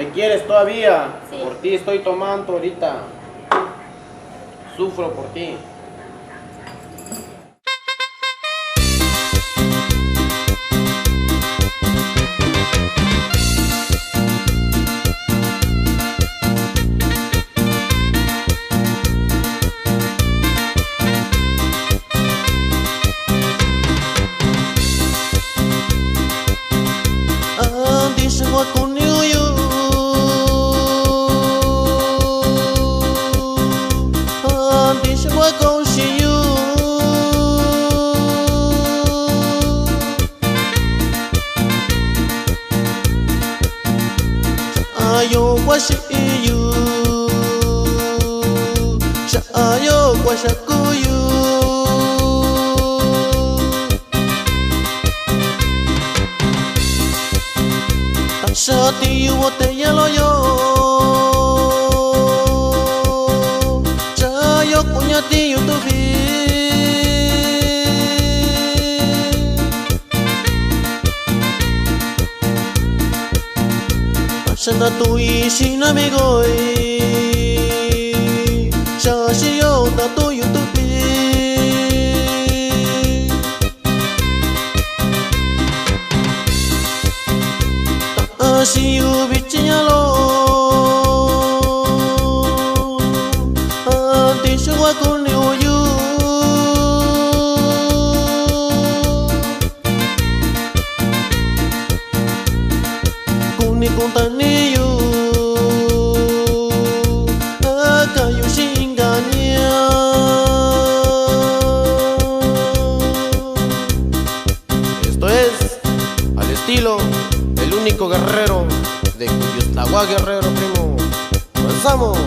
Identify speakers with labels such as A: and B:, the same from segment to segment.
A: ¿Me quieres todavía?
B: Sí.
A: Por ti estoy tomando ahorita. Sufro por ti.
C: Yo washi you, yo washakuyu. Shati you te yelo yo, yo kunyati you to be. Sana tu ishi na mi goi, shashi yo ta tu you to be. Ashi you bichinyalo, antisho wa kuni uyu. Kuni kuntani you, akayu shinganya.
A: Esto es al estilo del único guerrero de Cuyutlagua Guerrero, primo. ¡Avanzamos!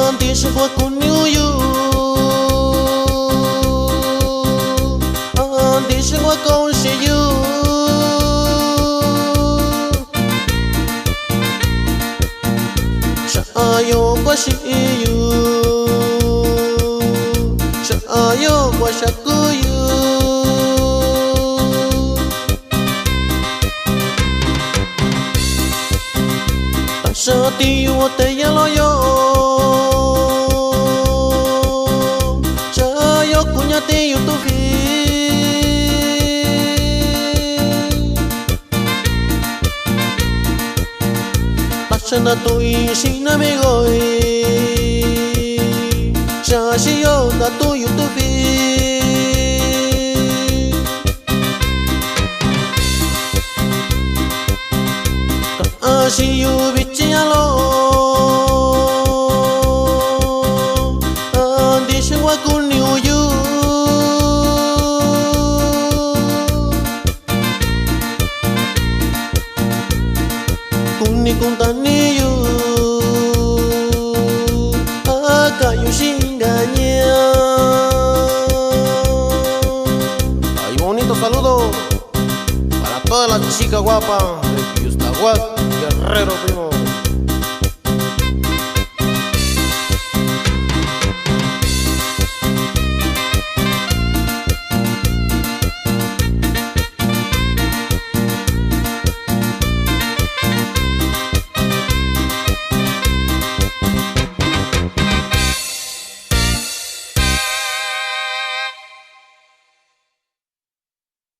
C: Antisho wa kuni uyu, antisho wa konshi you. Sha'ayo washi you, sha'ayo washakuyu. Shati you te yelo yo, yo kunyati you to be. Sana tu ishi na mi goi, shashi yo ta tu you to be. Ashi you bichinyalo, andisho wa kuni uyu. Kuni kuntani you, akayu shinganya.
A: Hay un bonito saludo para todas las chicas guapas de Cuyutlagua Guerrero, primo.